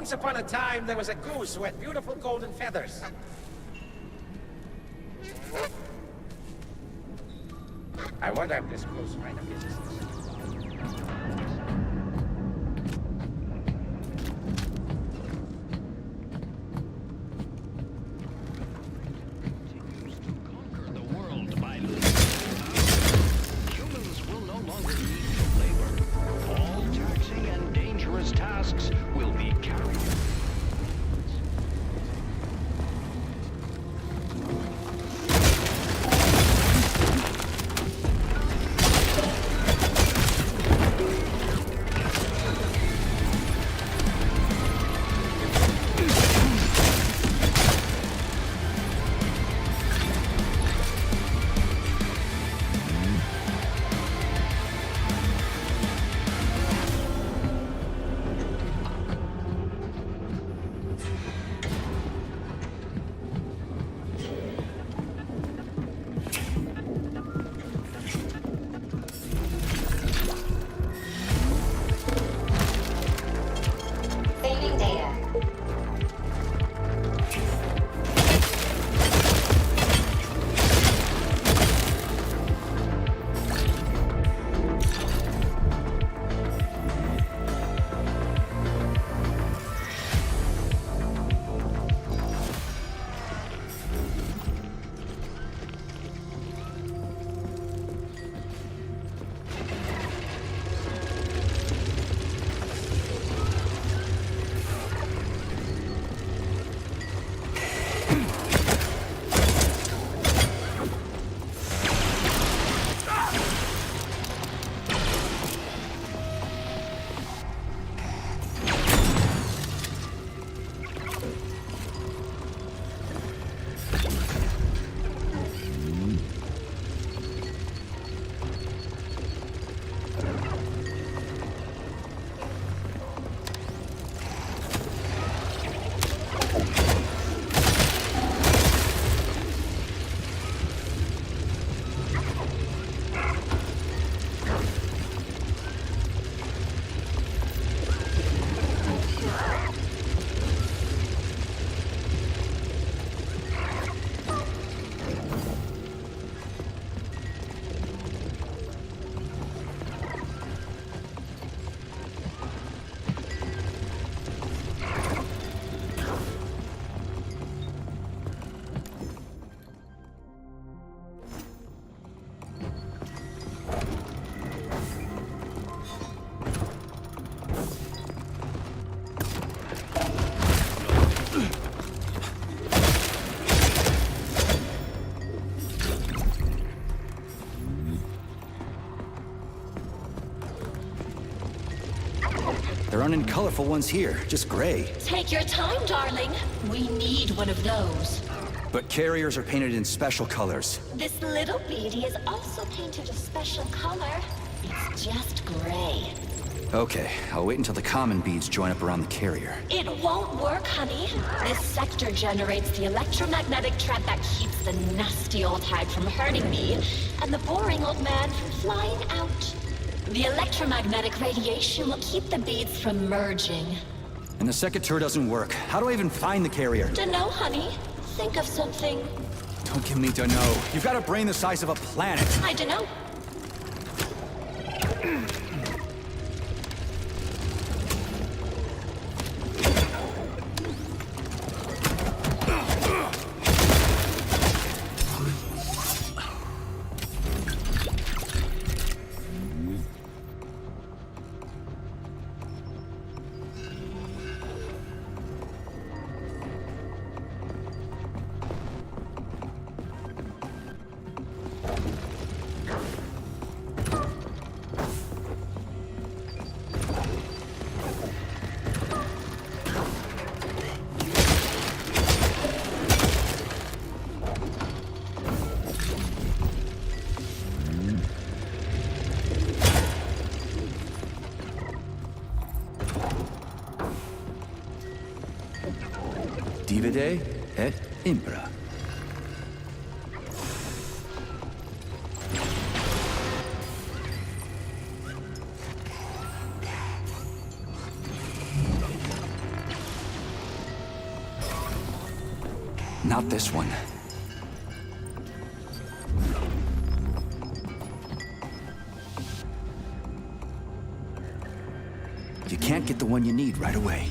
Once upon a time, there was a goose who had beautiful golden feathers. I wonder if this goose might have been. There aren't any colorful ones here, just gray. Take your time, darling. We need one of those. But carriers are painted in special colors. This little beady is also painted a special color. It's just gray. Okay, I'll wait until the common beads join up around the carrier. It won't work, honey. This sector generates the electromagnetic trap that keeps the nasty old hag from hurting me, and the boring old man from flying out. The electromagnetic radiation will keep the beads from merging. And the second tour doesn't work. How do I even find the carrier? Dunno, honey. Think of something. Don't give me dunno. You've got a brain the size of a planet. I dunno. Divide et impera. Not this one. You can't get the one you need right away.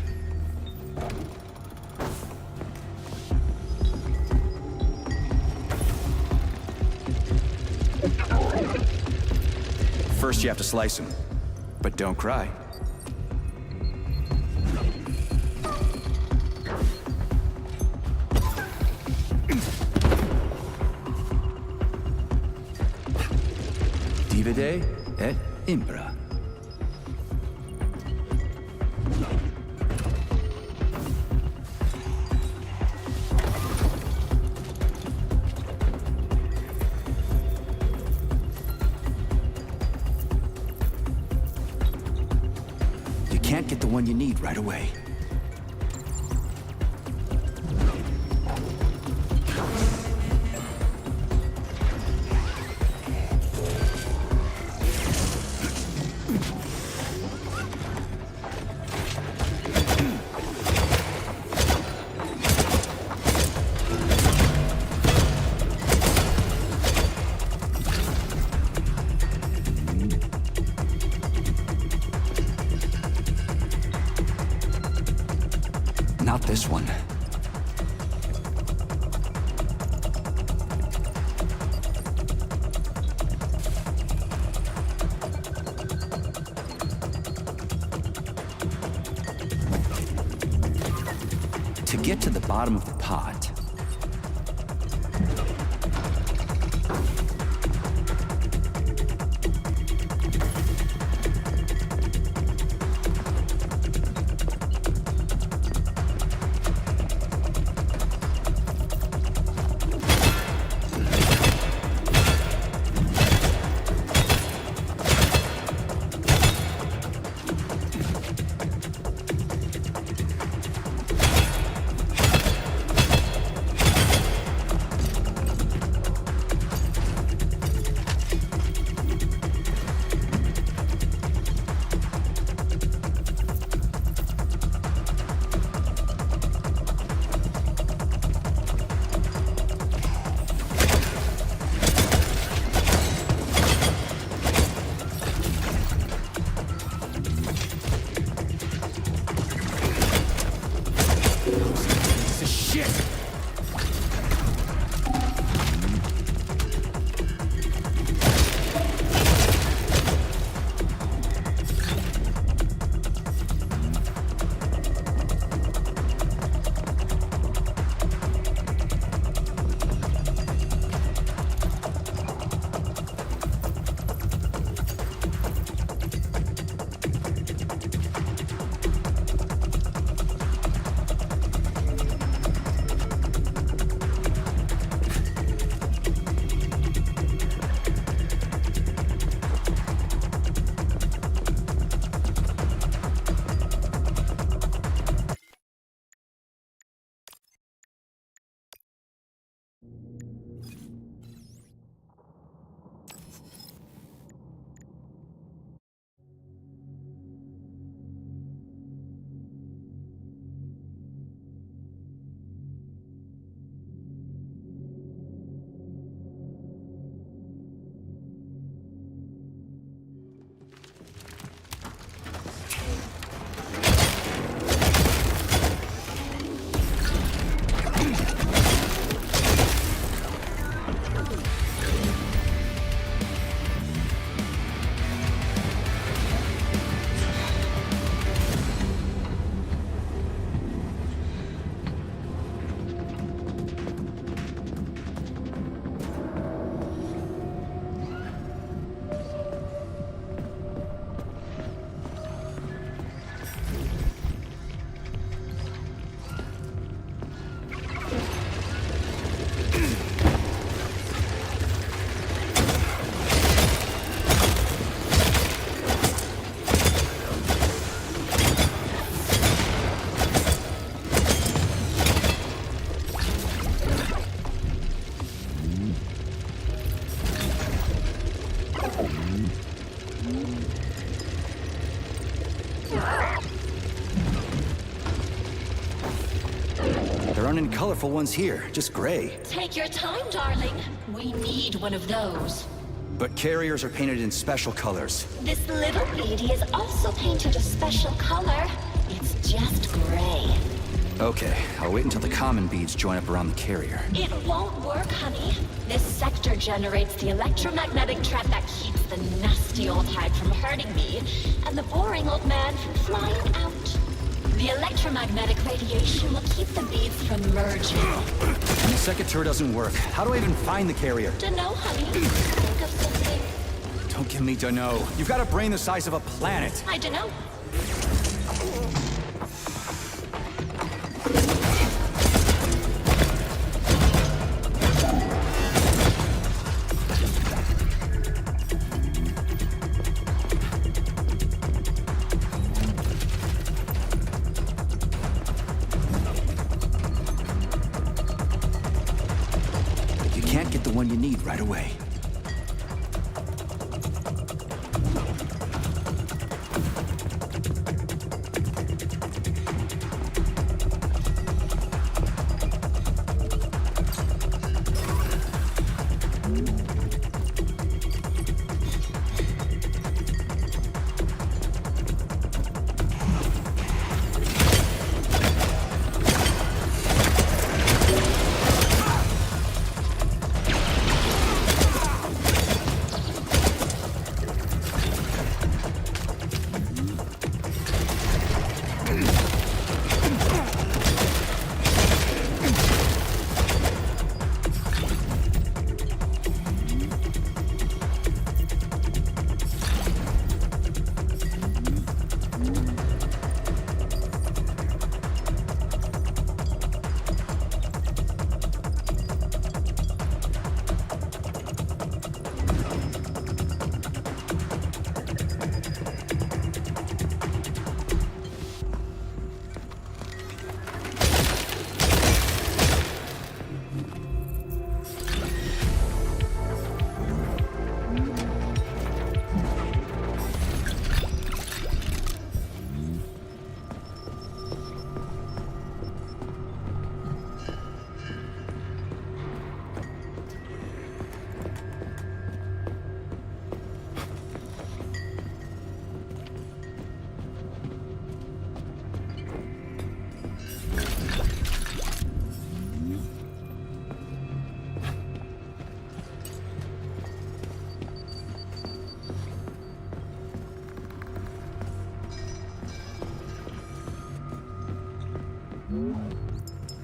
First you have to slice him, but don't cry. Divide et impera. You can't get the one you need right away. Not this one. To get to the bottom of the pot, There aren't any colorful ones here, just gray. Take your time, darling. We need one of those. But carriers are painted in special colors. This little beauty is also painted a special color. It's just gray. Okay, I'll wait until the common beads join up around the carrier. It won't work, honey. This sector generates the electromagnetic trap that keeps the nasty old hide from hurting me, and the boring old man from flying out. The electromagnetic radiation will keep the beads from merging. And the sector doesn't work. How do I even find the carrier? Dunno, honey. Think of something. Don't give me dunno. You've got a brain the size of a planet. I dunno. Get the one you need right away.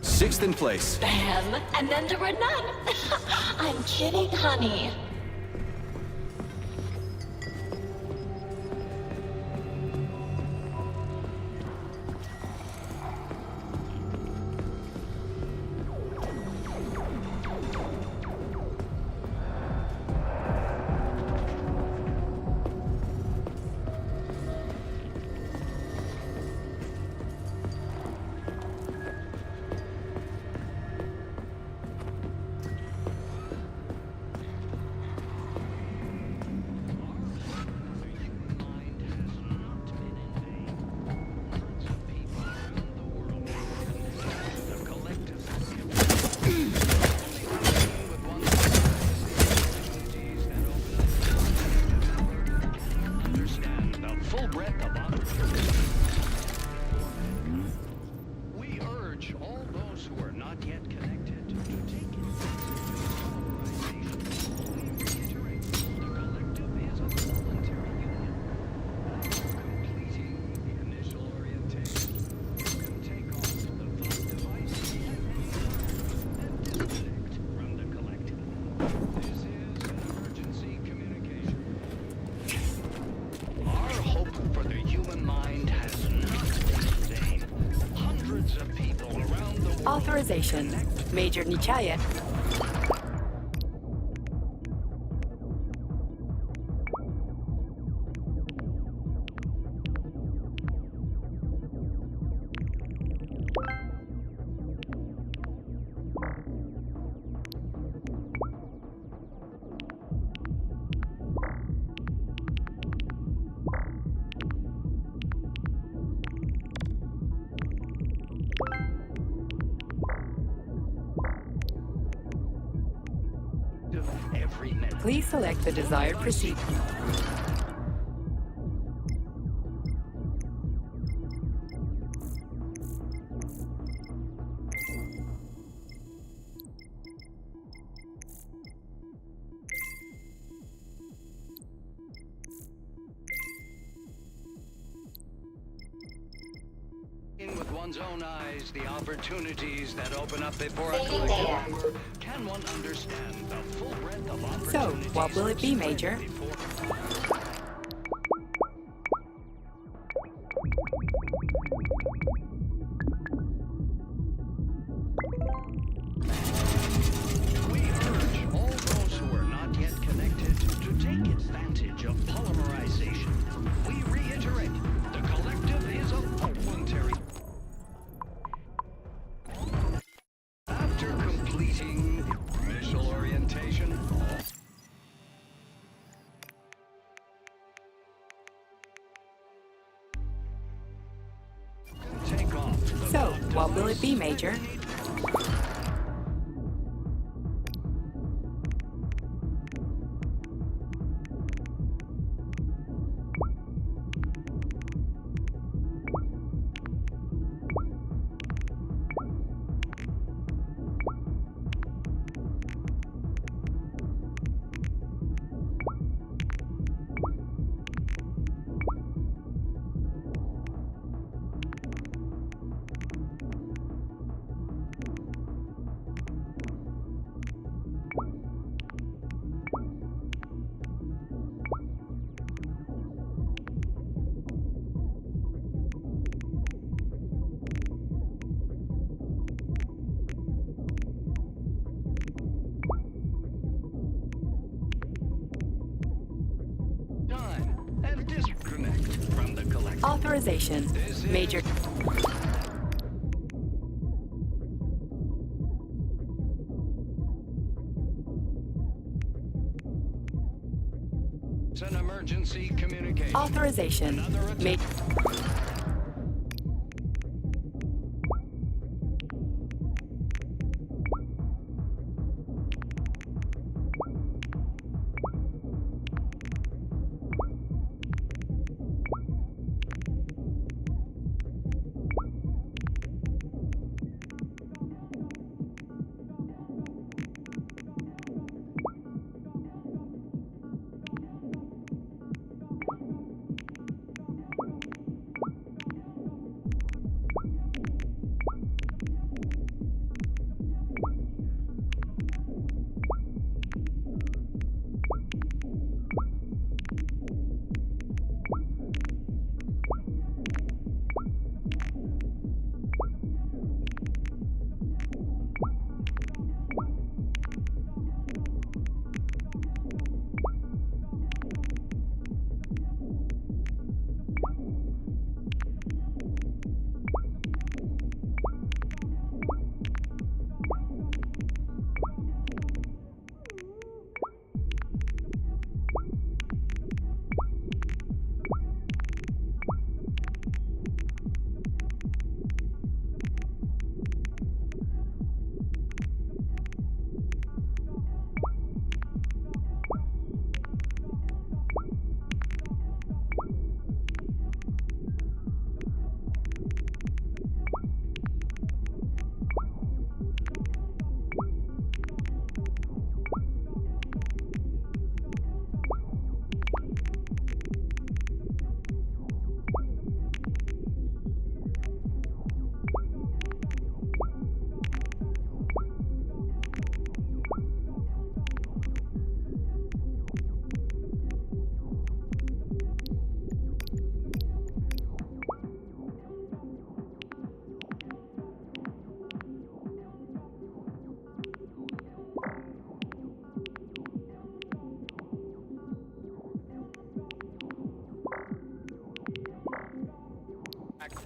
Sixth in place. Bam! And then there were none. I'm kidding, honey. Authorization. Major Nichayev. Please select the desired procedure. With one's own eyes, the opportunities that open up before a collective, can one understand the full breadth of opportunities? So, what will it be, Major? We urge all those who are not yet connected to take advantage of polymerization. We reiterate, the collective is a voluntary. After completing initial orientation, take off. So, what will it be, Major? Time and disconnect from the collective. Authorization. Major. It's an emergency communication. Authorization. Major.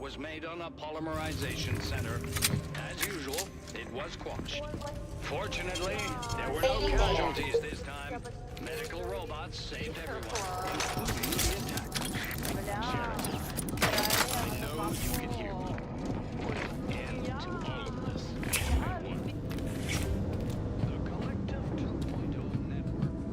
Was made on a polymerization center. As usual, it was quashed. Fortunately, there were no casualties this time. Medical robots saved everyone, including the attackers. I know you can hear me. Put an end to all of this. Everyone. The collective 2.0 network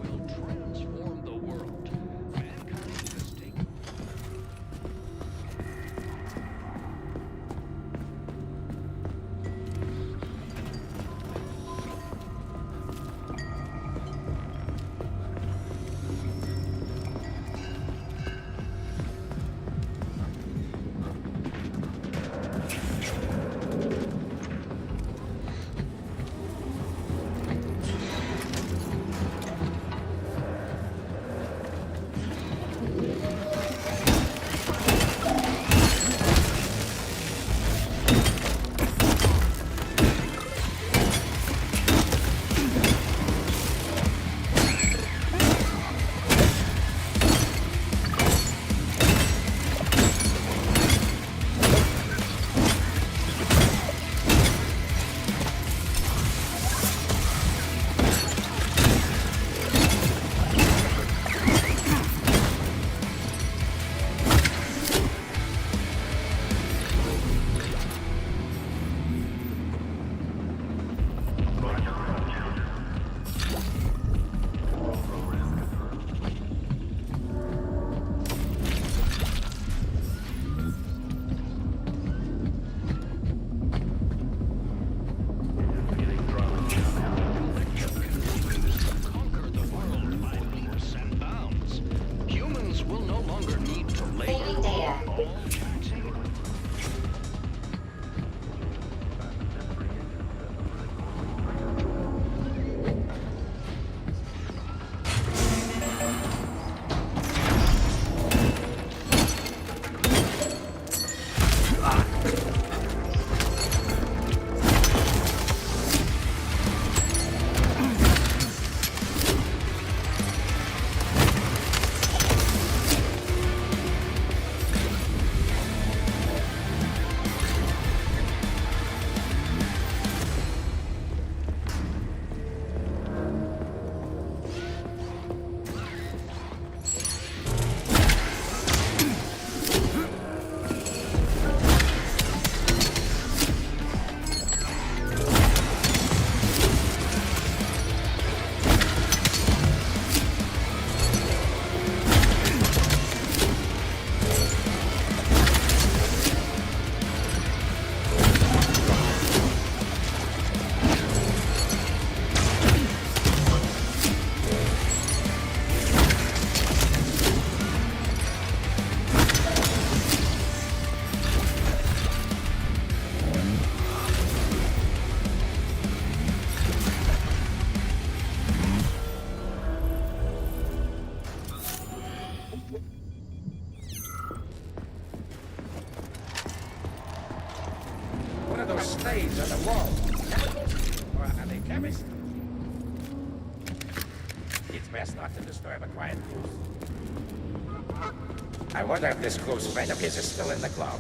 blades on the wall. Chemicals? Or are they chemists? It's best not to disturb a quiet goose. I wonder if this close friend of his is still in the club.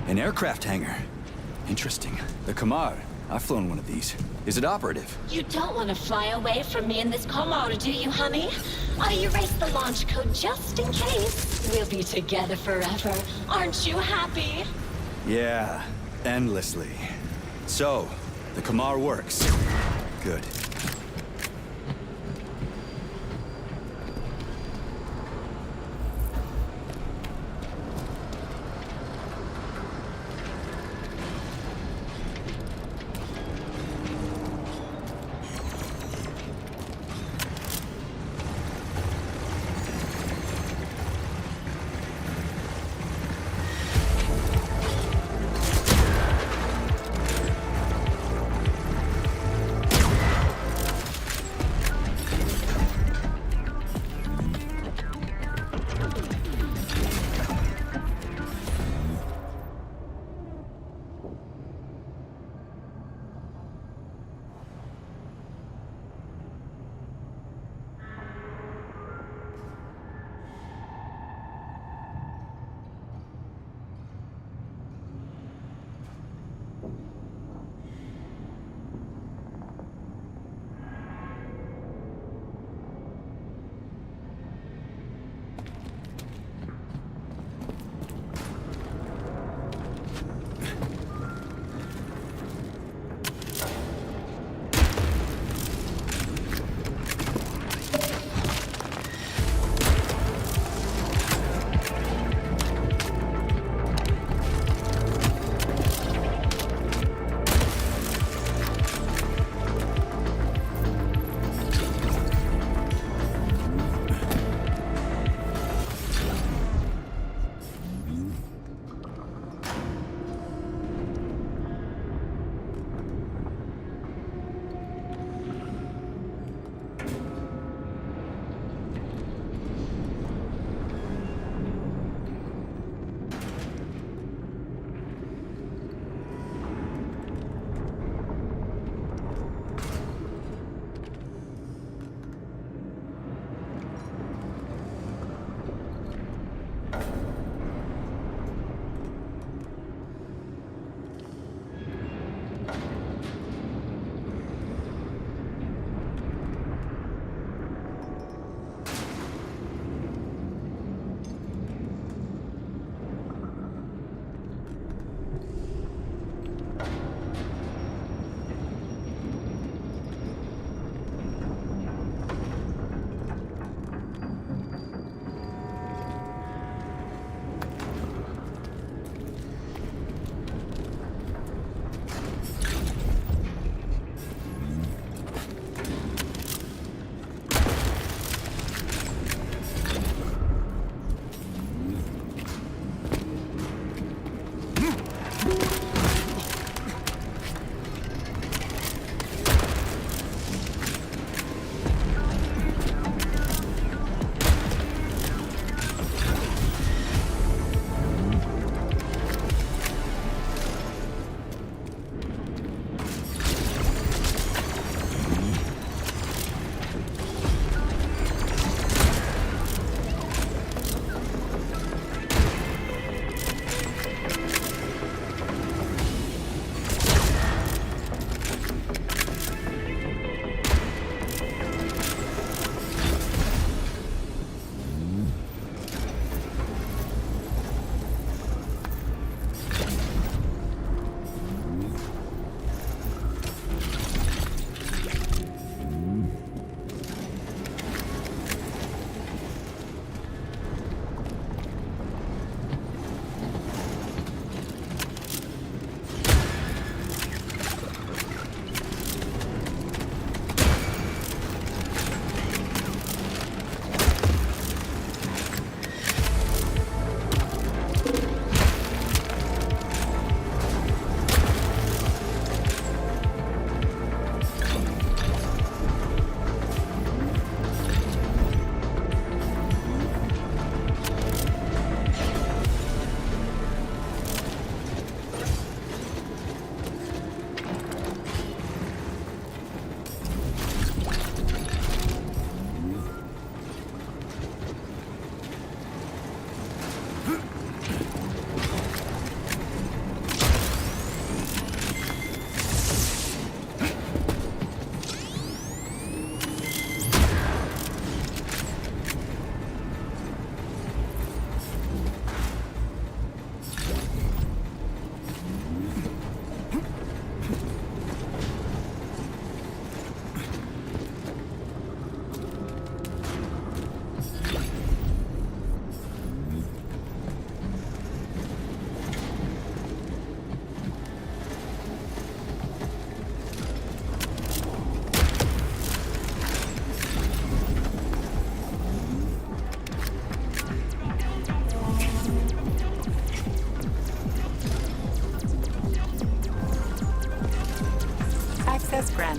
An aircraft hangar. Interesting. The Kamar. I've flown one of these. Is it operative? You don't want to fly away from me in this Kamar, do you, honey? I erased the launch code just in case. We'll be together forever. Aren't you happy? Yeah, endlessly. So, the Kamar works. Good.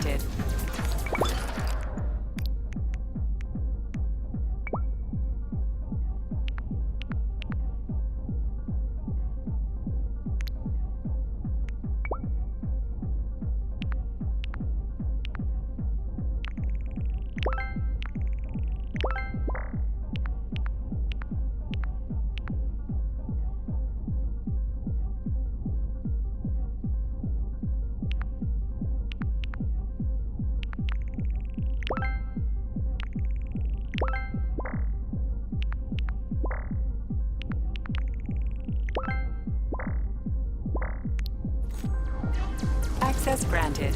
granted. Access granted.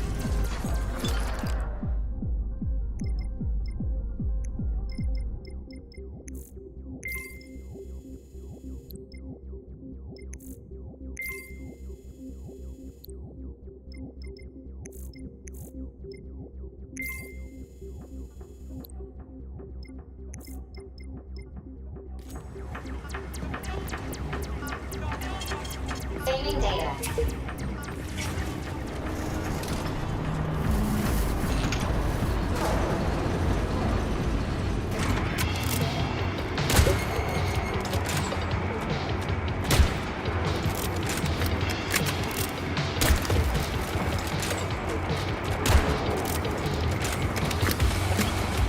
Saving data.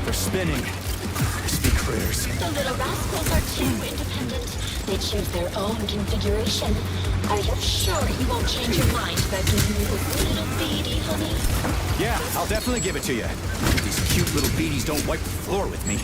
They're spinning. Crispy critters. The little rascals are too independent. They choose their own configuration. Are you sure you won't change your mind about giving me this little beady, honey? Yeah, I'll definitely give it to you. These cute little beaties don't wipe the floor with me.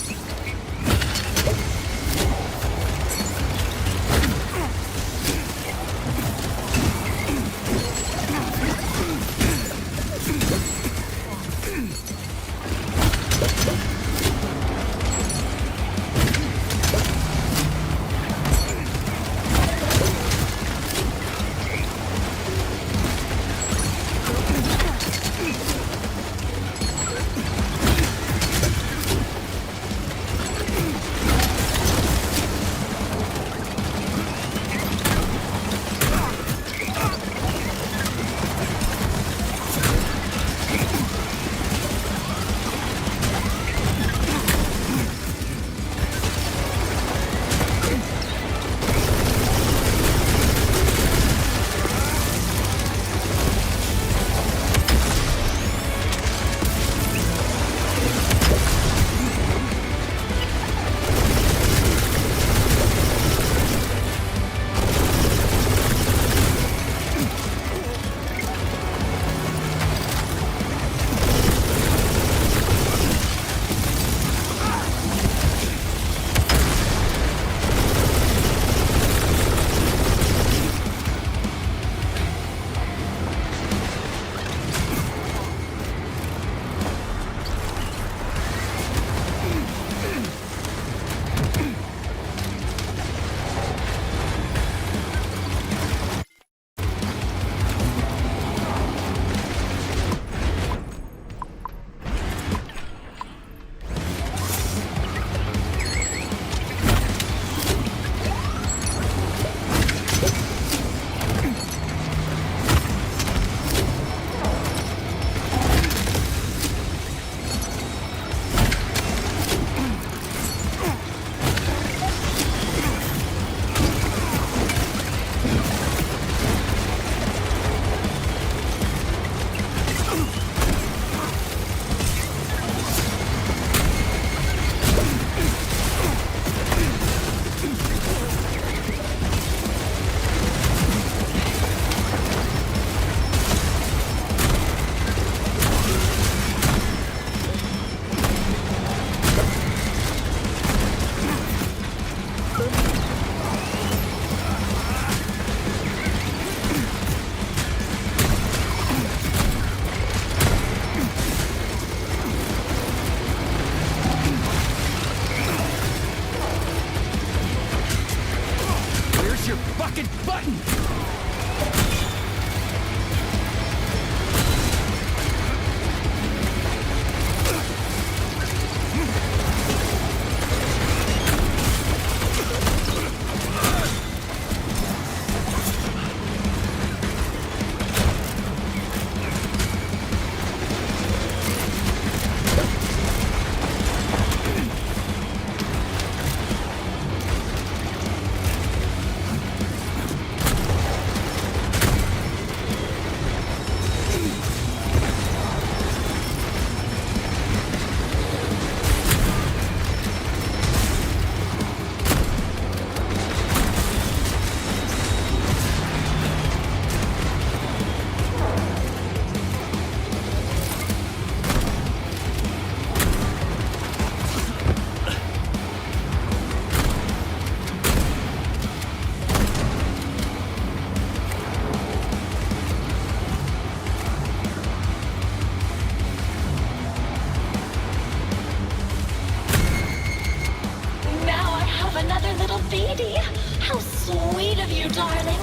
lady! How sweet of you, darling!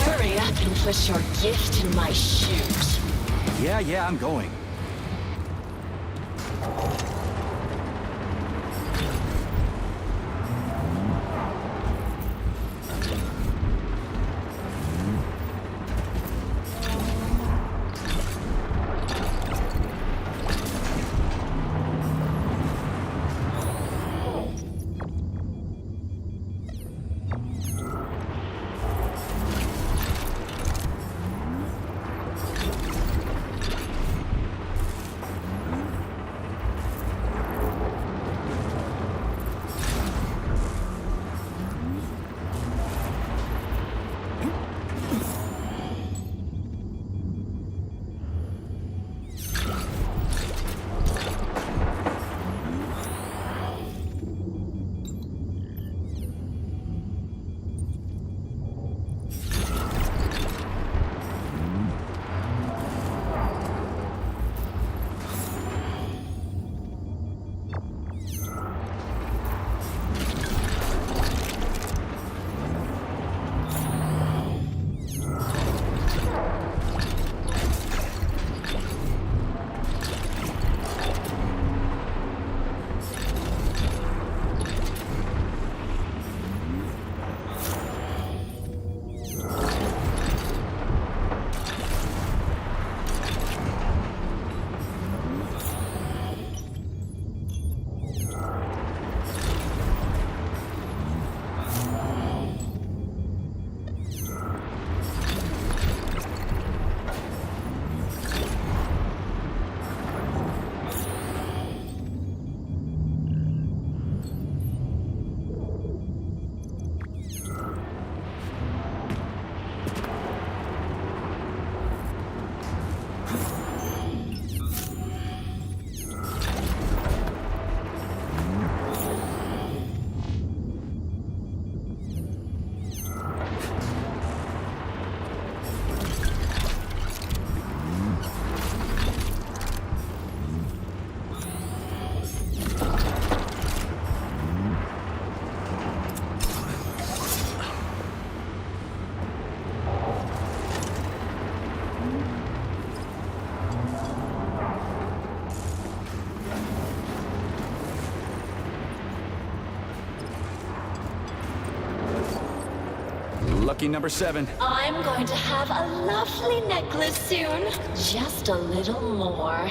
Hurry up and put your gift in my chute. Yeah, I'm going. Lucky number 7. I'm going to have a lovely necklace soon. Just a little more.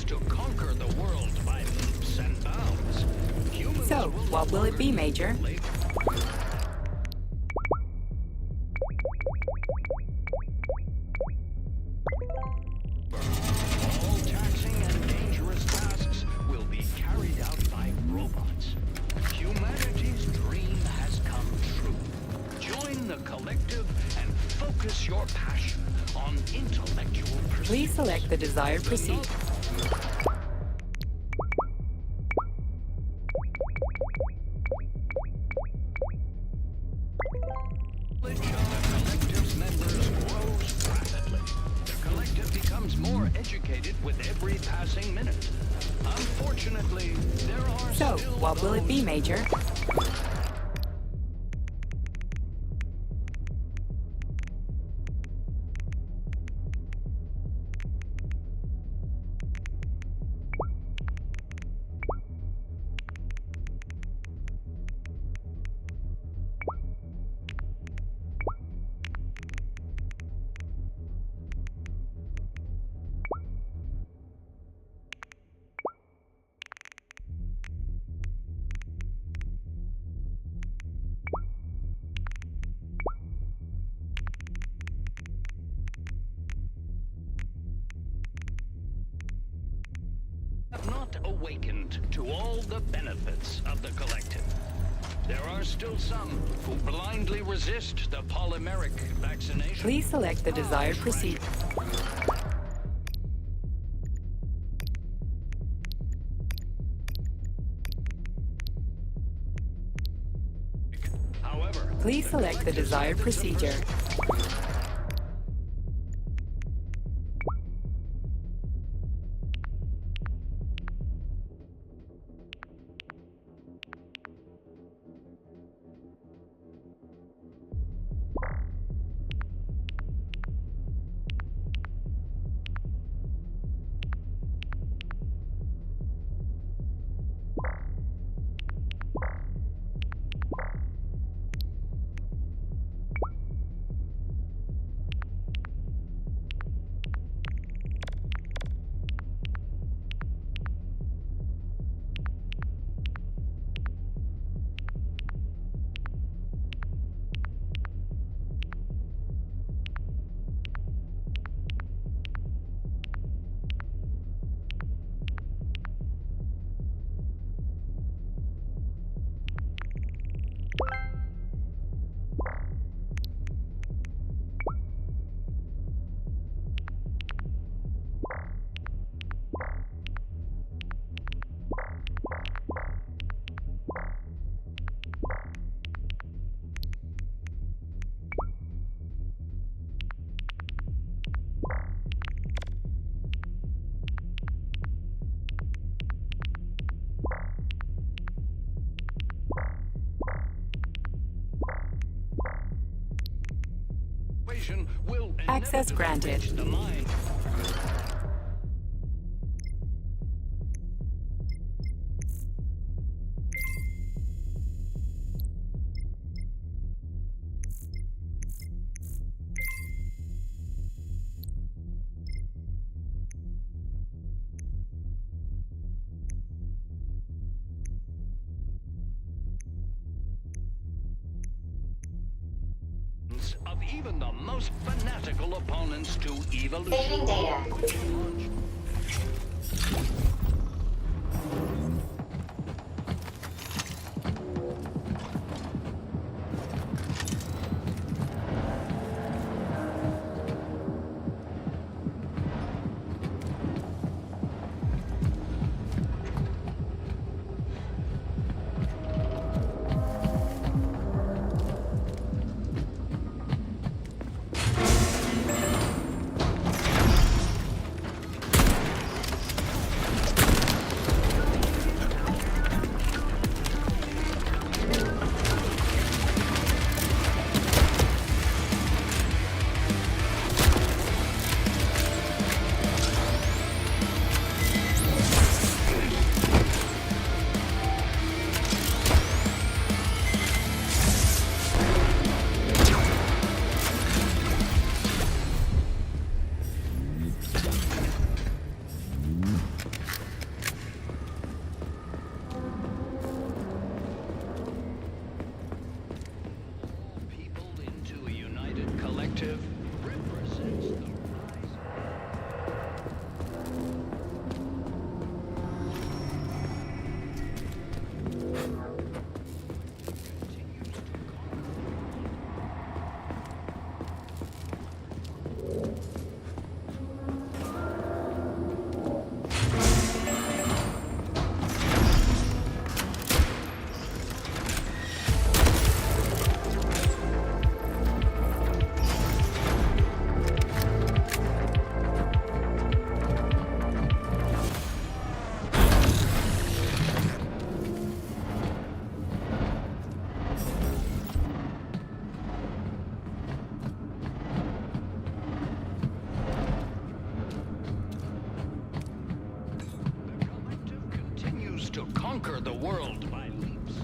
To conquer the world by leaps and bounds. Humans So, will what will it be, Major? All taxing and dangerous tasks will be carried out by robots. Humanity's dream has come true. Join the collective and focus your passion on intellectual pursuits. Please select the desired procedure. Knowledge of the collective's members grows rapidly. The collective becomes more educated with every passing minute. Unfortunately, there are So, still what will it be, Major? have not awakened to all the benefits of the collective. There are still some who blindly resist the polymeric vaccination. Please select the desired procedure. However, Please select the desired procedure. will Access granted. the mind. Of even the most fanatical opponents to evolution. Saving data. to conquer the world by leaps.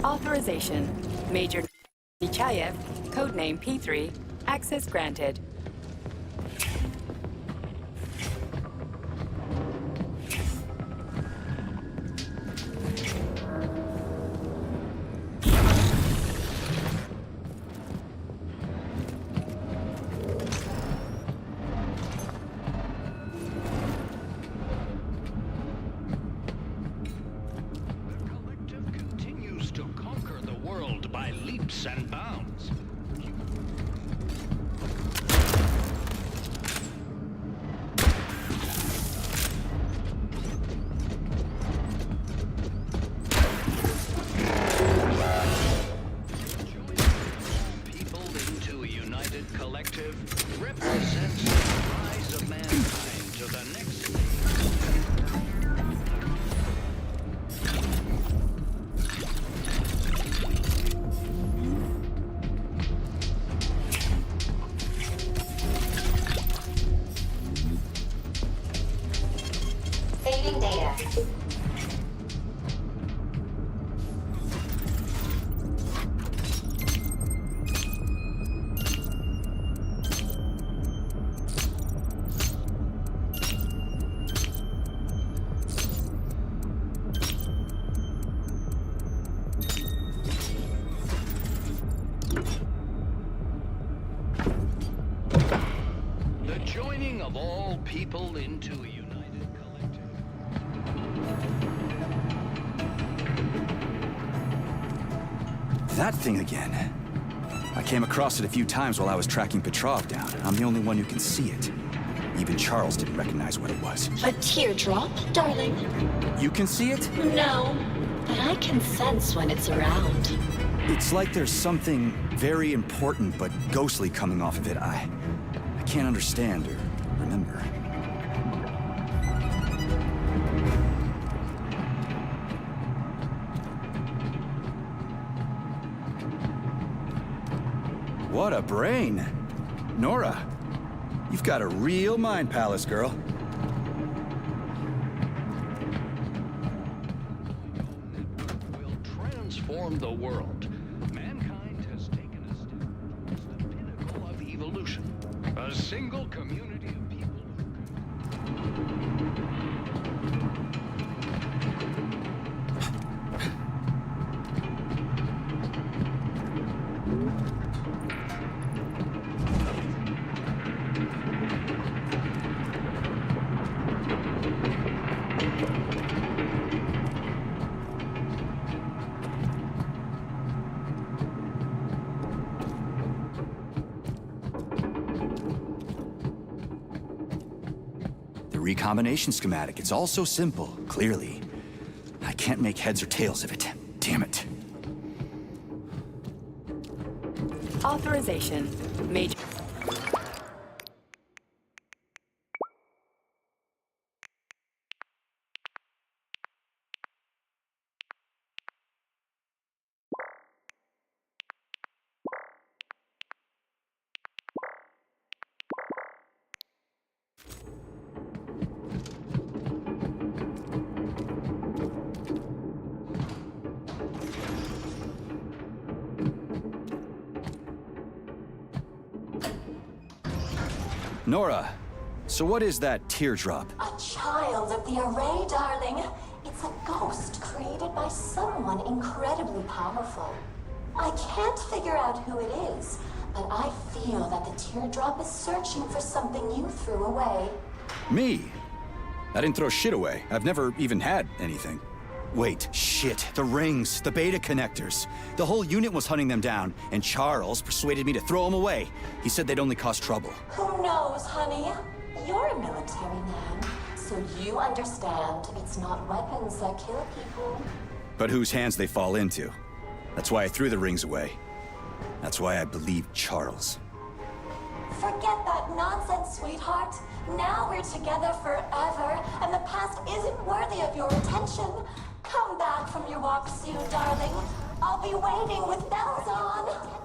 Authorization. Major Nechayev, codename P3, access granted. By leaps and bounds. People into a united collective represents the rise of mankind to the next stage. Saving data. The joining of all people into a united collective. That thing again. I came across it a few times while I was tracking Petrov down. I'm the only one who can see it. Even Charles didn't recognize what it was. A teardrop, darling? You can see it? No, but I can sense when it's around. It's like there's something very important but ghostly coming off of it. I can't understand or remember. What a brain! Nora, you've got a real mind palace, girl. Will transform the world. Mankind has taken a step towards the pinnacle of evolution. A single community of people. Recombination schematic. It's all so simple, clearly. I can't make heads or tails of it. Damn it. Authorization. Major. Nora, so what is that teardrop? A child of the array, darling. It's a ghost created by someone incredibly powerful. I can't figure out who it is, but I feel that the teardrop is searching for something you threw away. Me? I didn't throw shit away. I've never even had anything. Wait, shit. The rings, the beta connectors. The whole unit was hunting them down, and Charles persuaded me to throw them away. He said they'd only cause trouble. Who knows, honey? You're a military man, so you understand it's not weapons that kill people. But whose hands they fall into. That's why I threw the rings away. That's why I believed Charles. Forget that nonsense, sweetheart. Now we're together forever, and the past isn't worthy of your attention. Come back from your walk soon, darling. I'll be waiting with bells on.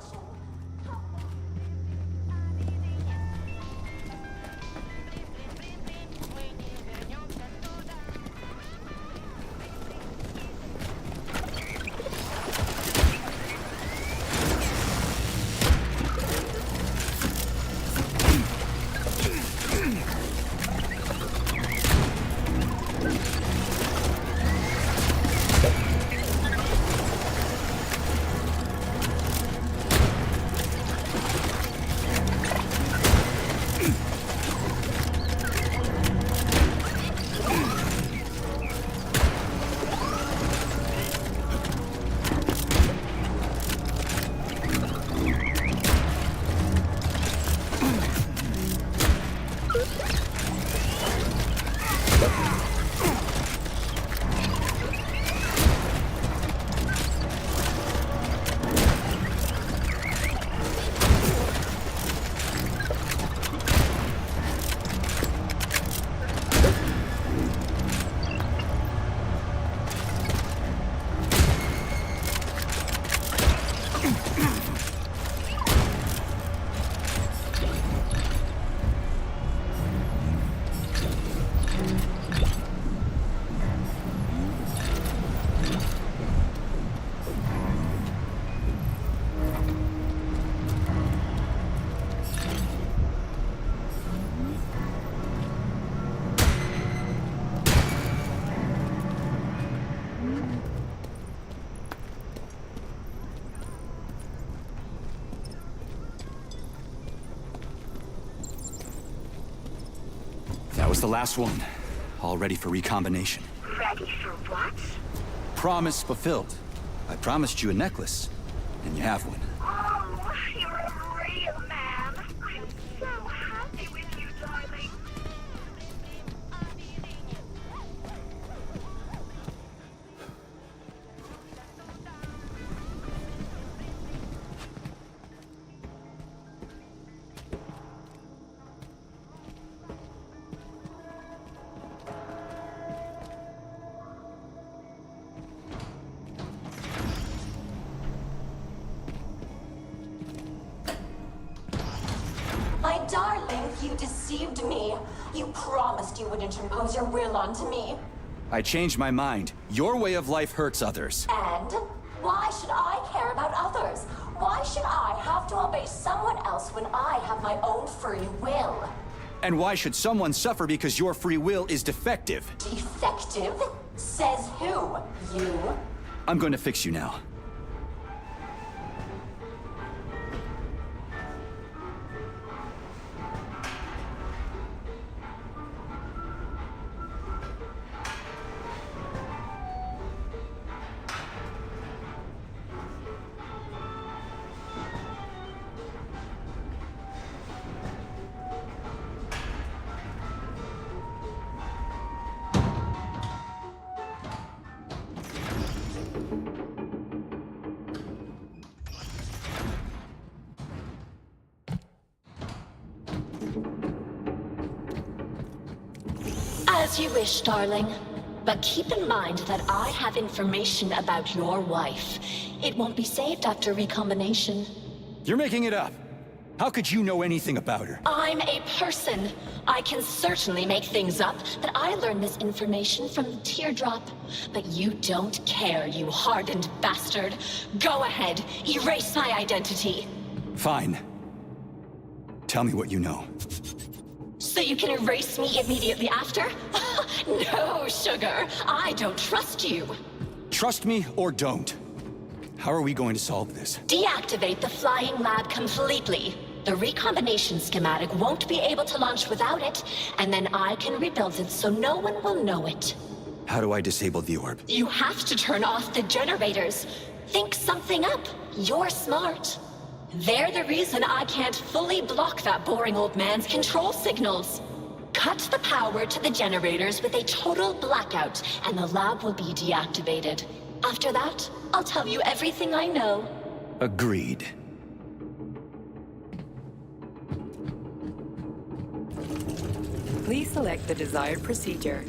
That was the last one. All ready for recombination. Ready for what? Promise fulfilled. I promised you a necklace, and you have one. Oh, you're a real man. I'm so happy with you, darling. My darling, you deceived me. You promised you wouldn't impose your will onto me. I changed my mind. Your way of life hurts others. And why should I care about others? Why should I have to obey someone else when I have my own free will? And why should someone suffer because your free will is defective? Defective? Says who? You? I'm going to fix you now. As you wish, darling. But keep in mind that I have information about your wife. It won't be saved after recombination. You're making it up. How could you know anything about her? I'm a person. I can certainly make things up, but I learned this information from the teardrop. But you don't care, you hardened bastard. Go ahead, erase my identity. Fine. Tell me what you know. So you can erase me immediately after? No, sugar. I don't trust you. Trust me or don't. How are we going to solve this? Deactivate the flying lab completely. The recombination schematic won't be able to launch without it, and then I can rebuild it so no one will know it. How do I disable the orb? You have to turn off the generators. Think something up. You're smart. They're the reason I can't fully block that boring old man's control signals. Cut the power to the generators with a total blackout, and the lab will be deactivated. After that, I'll tell you everything I know. Agreed. Please select the desired procedure.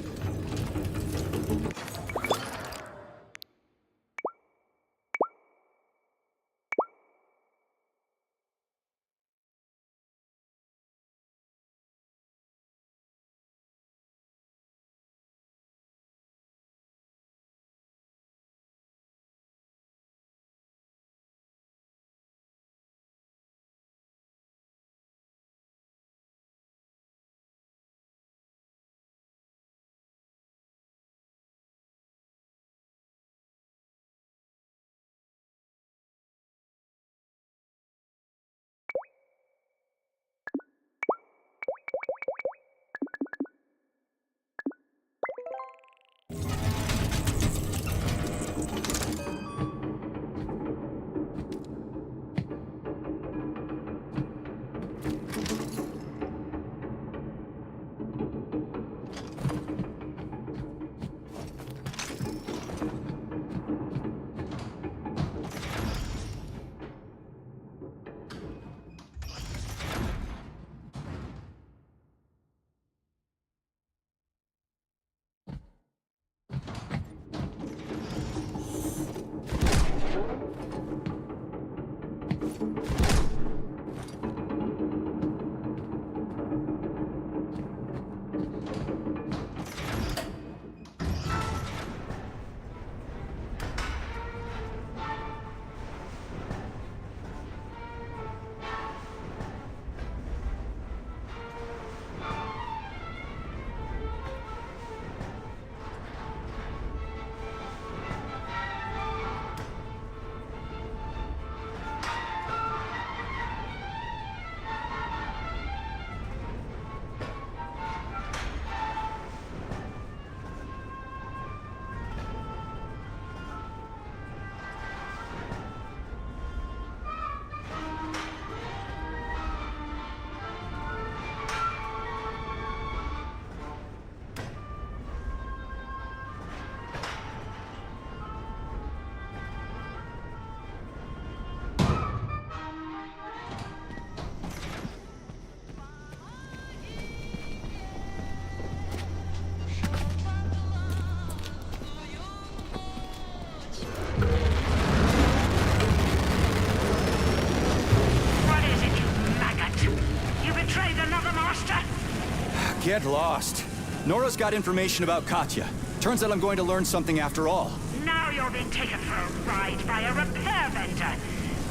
Get lost. Nora's got information about Katya. Turns out I'm going to learn something after all. Now you're being taken for a ride by a repair vendor.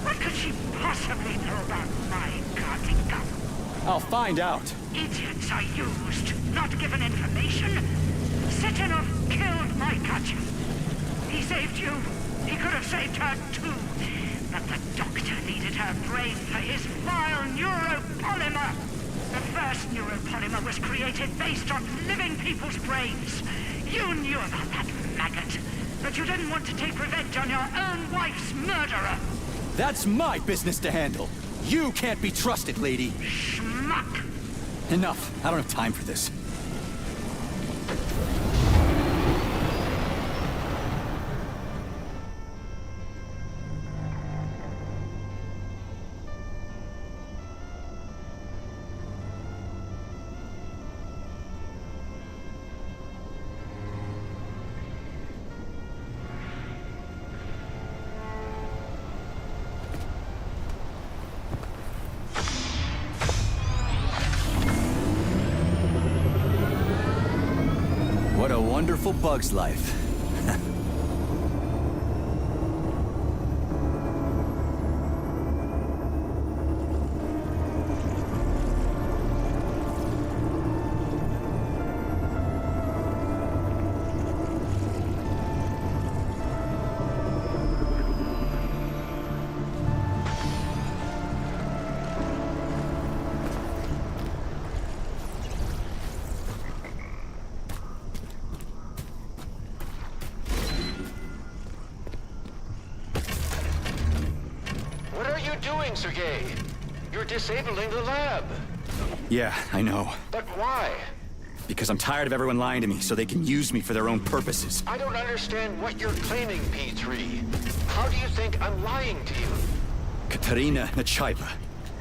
What could she possibly know about my guarding gun? I'll find out. Idiots are used, not given information. Sitinov killed my Katya. He saved you. He could have saved her too. But the doctor needed her brain for his vile neuropolymer. The first neuropolymer was created based on living people's brains. You knew about that maggot, but you didn't want to take revenge on your own wife's murderer. That's my business to handle. You can't be trusted, lady. Schmuck! Enough. I don't have time for this. What a wonderful bug's life. doing, Sergei? You're disabling the lab. Yeah, I know. But why? Because I'm tired of everyone lying to me so they can use me for their own purposes. I don't understand what you're claiming, P3. How do you think I'm lying to you? Katerina Nechaeva.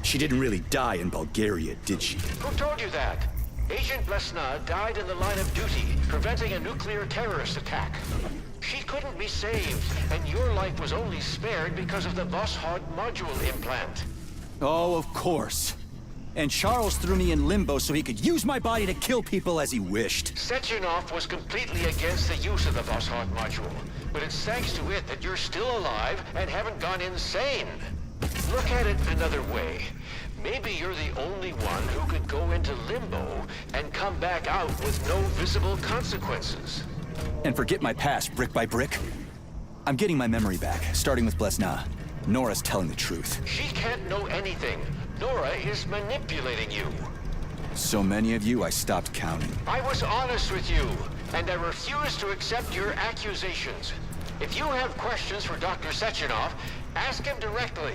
She didn't really die in Bulgaria, did she? Who told you that? Agent Blesna died in the line of duty, preventing a nuclear terrorist attack. She couldn't be saved, and your life was only spared because of the Voskhod module implant. Oh, of course. And Charles threw me in limbo so he could use my body to kill people as he wished. Sechenov was completely against the use of the Voskhod module, but it's thanks to it that you're still alive and haven't gone insane. Look at it another way. Maybe you're the only one who could go into limbo and come back out with no visible consequences. And forget my past brick by brick? I'm getting my memory back, starting with Blesna. Nora's telling the truth. She can't know anything. Nora is manipulating you. So many of you, I stopped counting. I was honest with you, and I refuse to accept your accusations. If you have questions for Dr. Sechenov, ask him directly.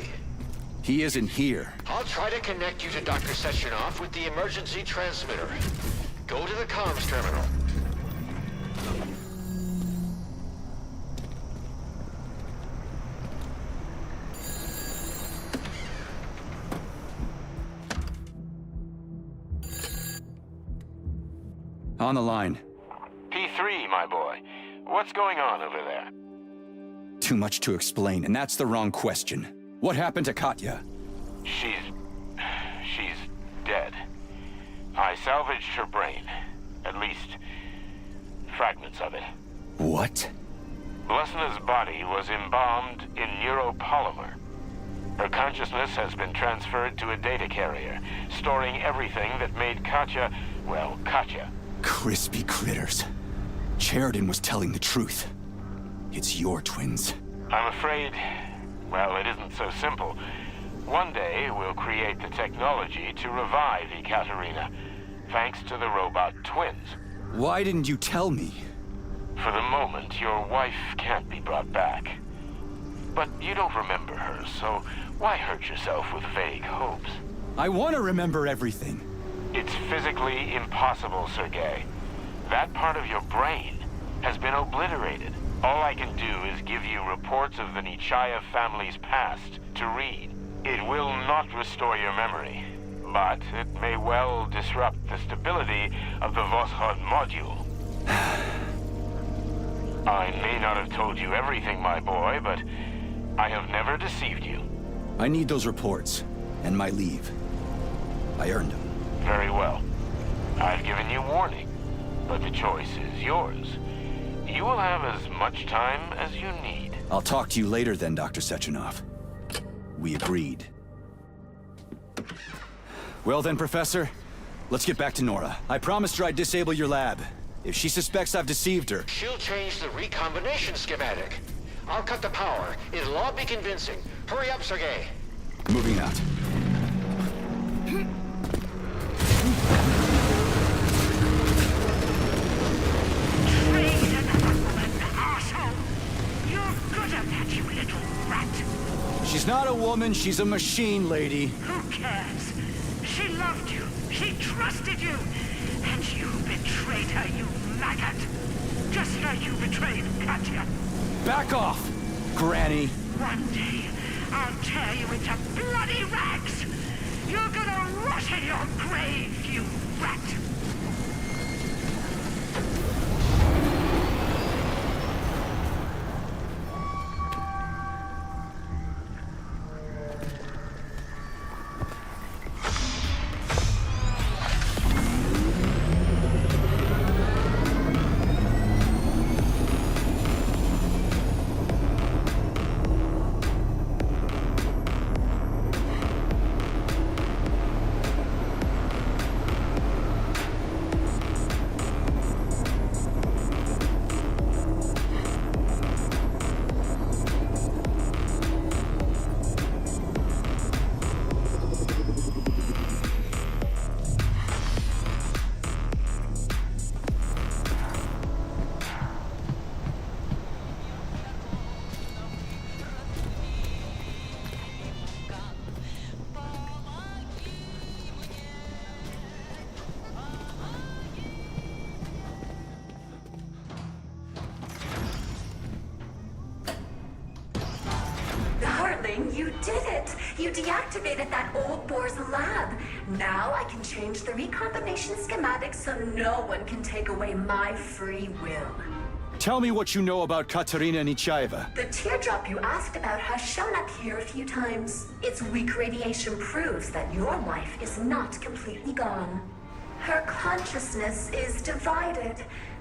He isn't here. I'll try to connect you to Dr. Sechenov with the emergency transmitter. Go to the comms terminal. On the line. P3, my boy. What's going on over there? Too much to explain, and that's the wrong question. What happened to Katya? She's dead. I salvaged her brain. At least, fragments of it. What? Blesna's body was embalmed in neuropolymer. Her consciousness has been transferred to a data carrier, storing everything that made Katya, well, Katya. Crispy critters. Sheridan was telling the truth. It's your twins. I'm afraid, well, it isn't so simple. One day, we'll create the technology to revive Ekaterina, thanks to the robot twins. Why didn't you tell me? For the moment, your wife can't be brought back. But you don't remember her, so why hurt yourself with vague hopes? I want to remember everything. It's physically impossible, Sergei. That part of your brain has been obliterated. All I can do is give you reports of the Nechayev family's past to read. It will not restore your memory, but it may well disrupt the stability of the Voskhod module. I may not have told you everything, my boy, but I have never deceived you. I need those reports, and my leave. I earned them. Very well. I've given you warning, but the choice is yours. You will have as much time as you need. I'll talk to you later then, Dr. Sechenov. We agreed. Well then, Professor, let's get back to Nora. I promised her I'd disable your lab. If she suspects I've deceived her... She'll change the recombination schematic. I'll cut the power. It'll all be convincing. Hurry up, Sergei. Moving out. Trade another woman, arsehole! You're good at that, you little rat! She's not a woman, she's a machine, lady. Who cares? She loved you. She trusted you. And you betrayed her, you maggot. Just how you betrayed Katya. Back off, Granny. One day, I'll tear you into bloody rags. You're gonna rot in your grave, you rat. darling, you did it! You deactivated that old boar's lab. Now I can change the recombination schematics so no one can take away my free will. Tell me what you know about Katerina Nechaeva. The teardrop you asked about has shown up here a few times. Its weak radiation proves that your wife is not completely gone. Her consciousness is divided.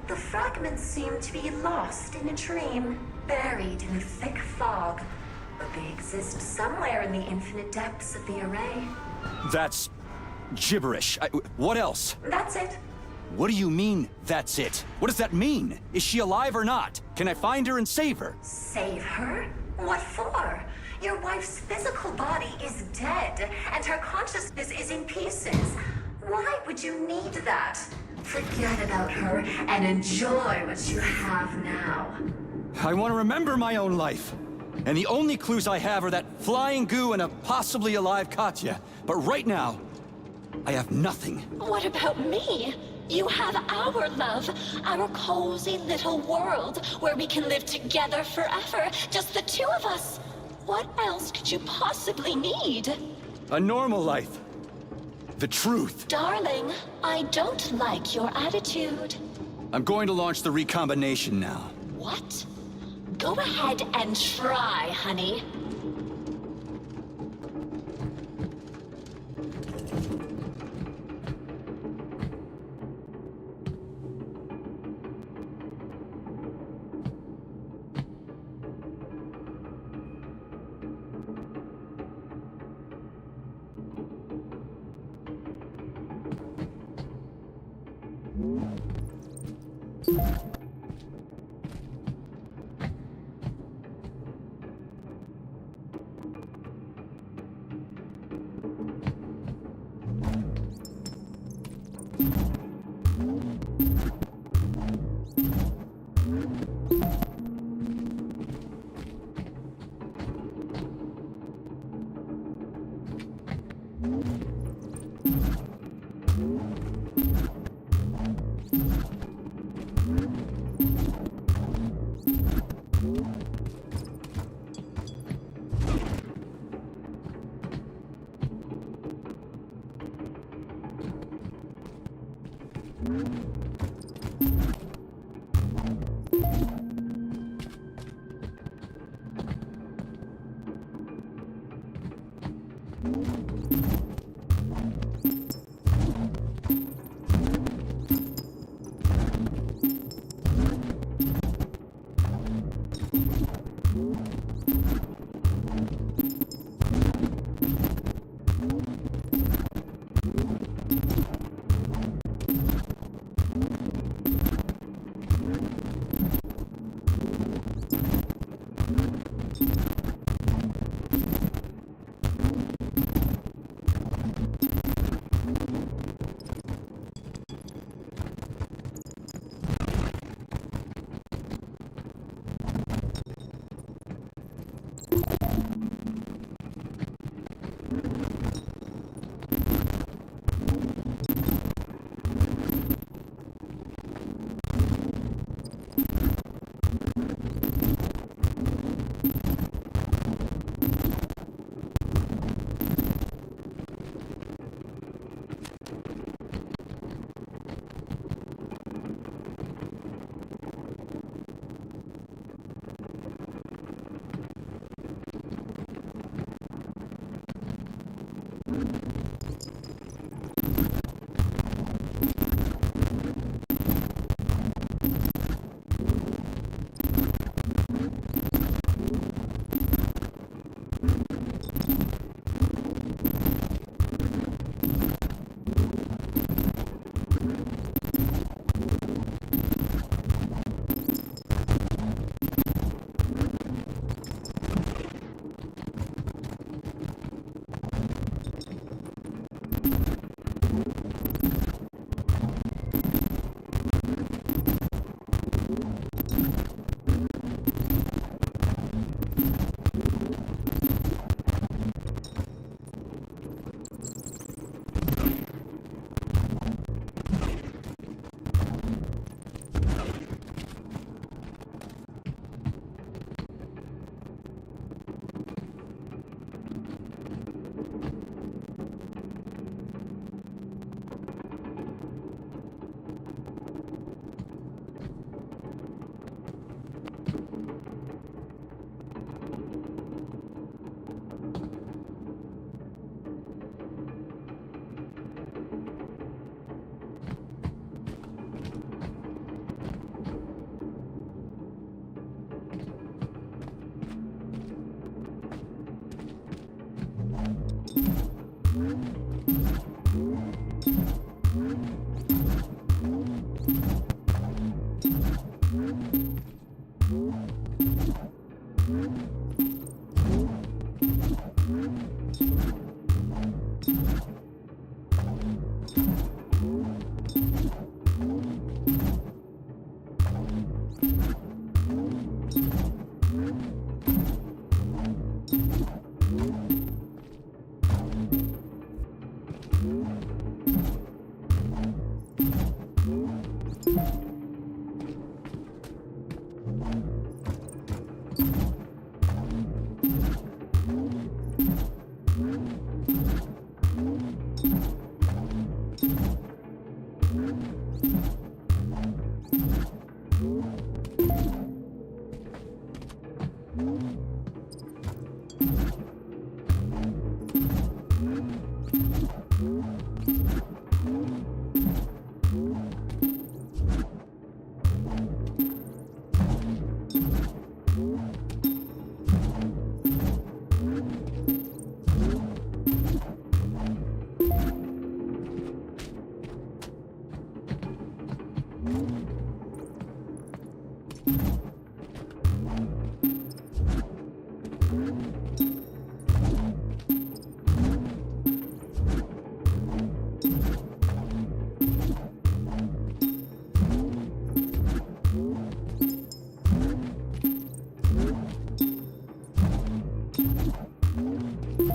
The fragments seem to be lost in a dream, buried in a thick fog. But they exist somewhere in the infinite depths of the array. That's gibberish. What else? That's it. What do you mean, that's it? What does that mean? Is she alive or not? Can I find her and save her? Save her? What for? Your wife's physical body is dead, and her consciousness is in pieces. Why would you need that? Forget about her and enjoy what you have now. I want to remember my own life. And the only clues I have are that flying goo and a possibly alive Katya. But right now, I have nothing. What about me? You have our love, our cozy little world where we can live together forever, just the two of us. What else could you possibly need? A normal life. The truth. Darling, I don't like your attitude. I'm going to launch the recombination now. What? Go ahead and try, honey.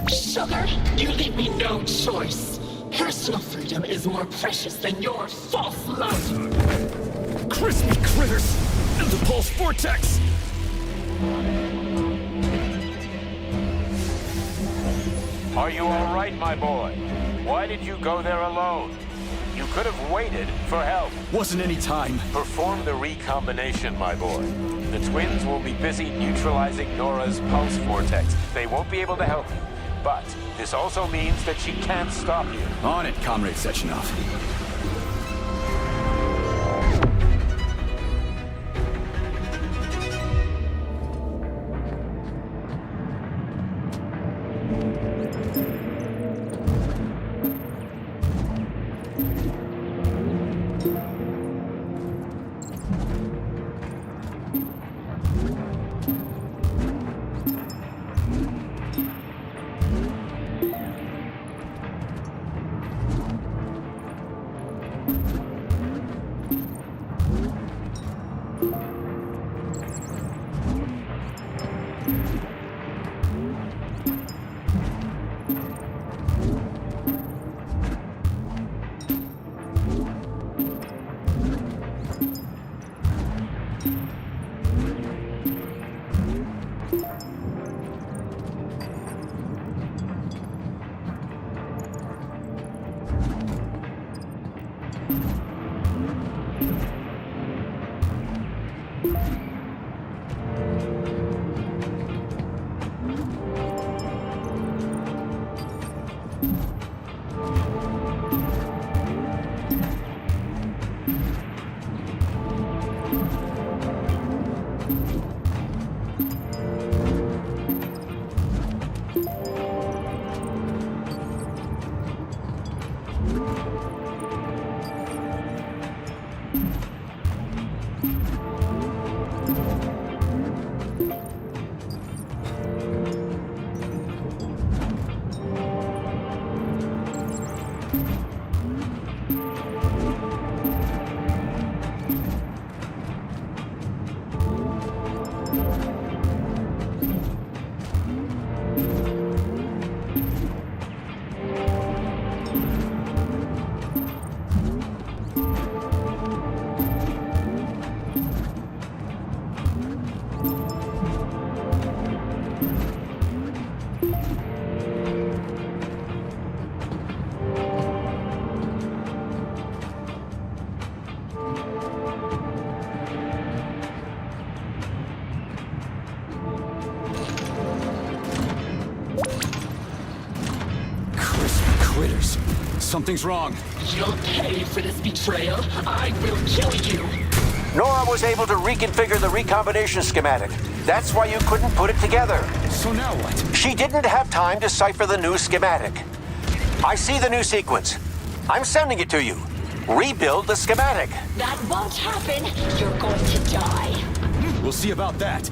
Sugar, you leave me no choice. Personal freedom is more precious than your false love. Crispy critters! And the pulse vortex! Are you all right, my boy? Why did you go there alone? You could have waited for help. Wasn't any time. Perform the recombination, my boy. The twins will be busy neutralizing Nora's pulse vortex. They won't be able to help you. But this also means that she can't stop you. On it, Comrade Sechenov. Something's wrong. You'll pay for this betrayal. I will kill you. Nora was able to reconfigure the recombination schematic. That's why you couldn't put it together. So now what? She didn't have time to cipher the new schematic. I see the new sequence. I'm sending it to you. Rebuild the schematic. That won't happen. You're going to die. We'll see about that.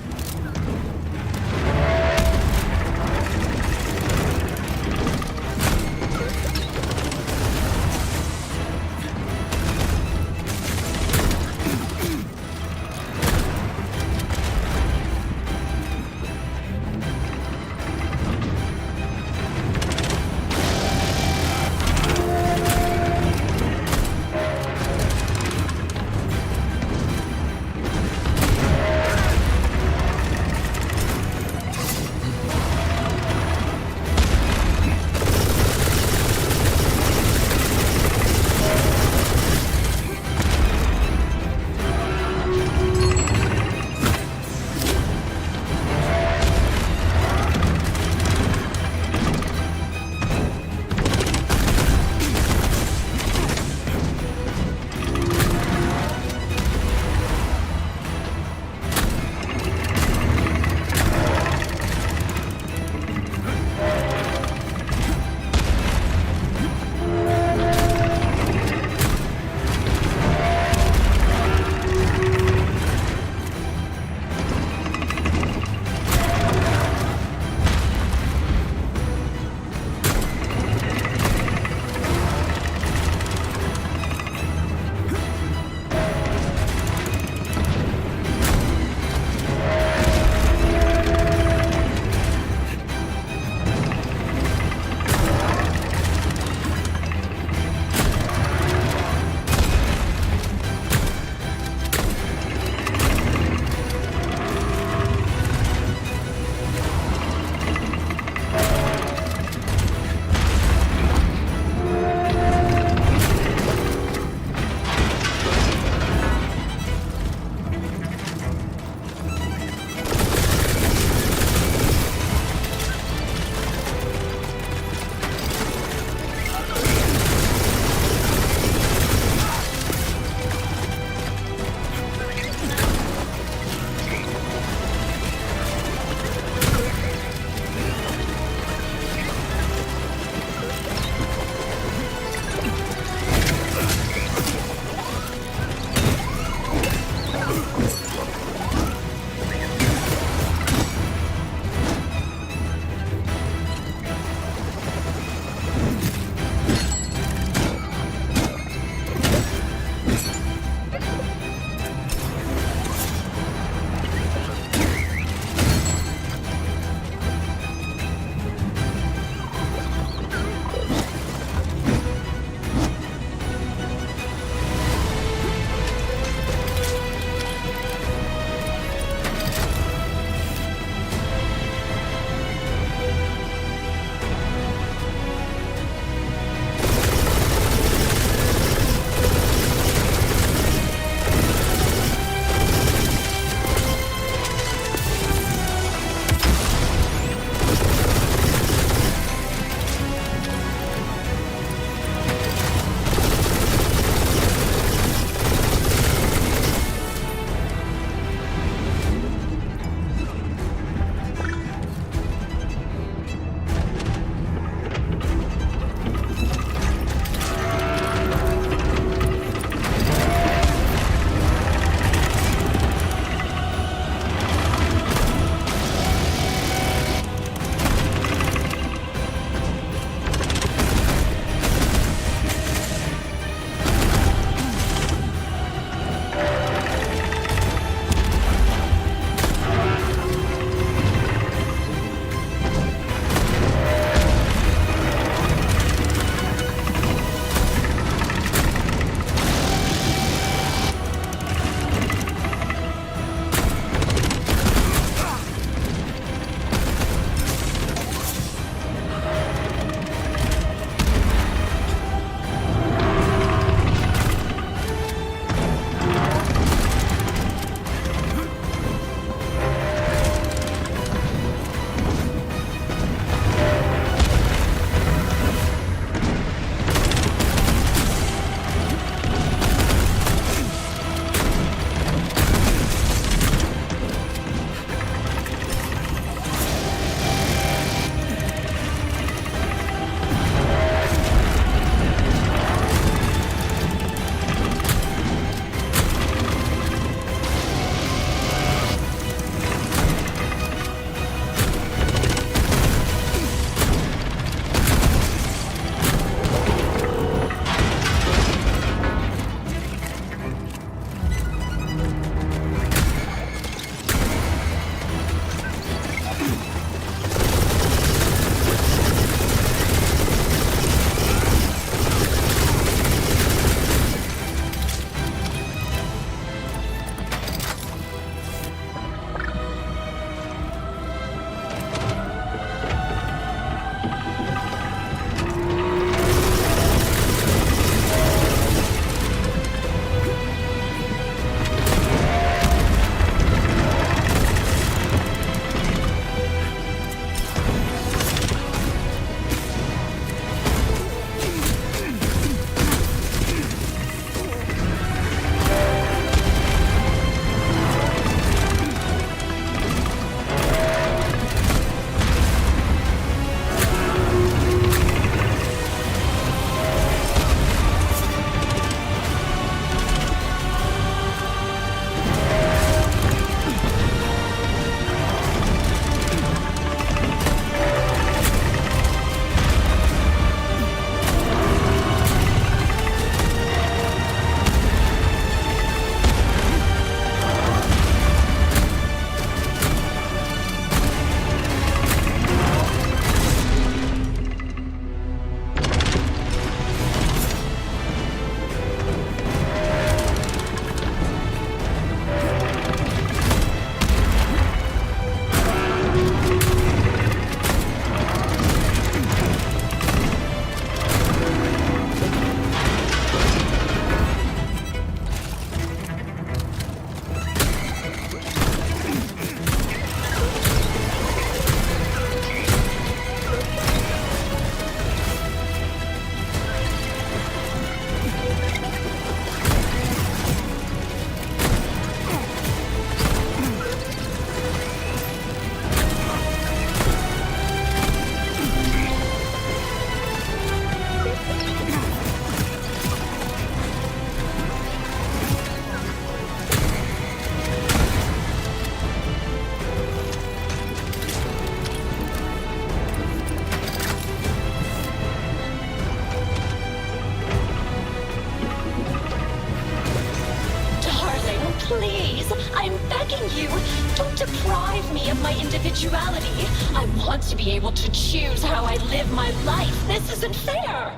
individuality. I want to be able to choose how I live my life. This isn't fair.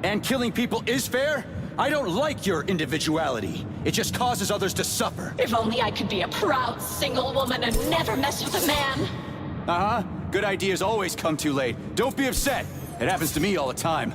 And killing people is fair? I don't like your individuality. It just causes others to suffer. If only I could be a proud single woman and never mess with a man. Uh-huh. Good ideas always come too late. Don't be upset. It happens to me all the time.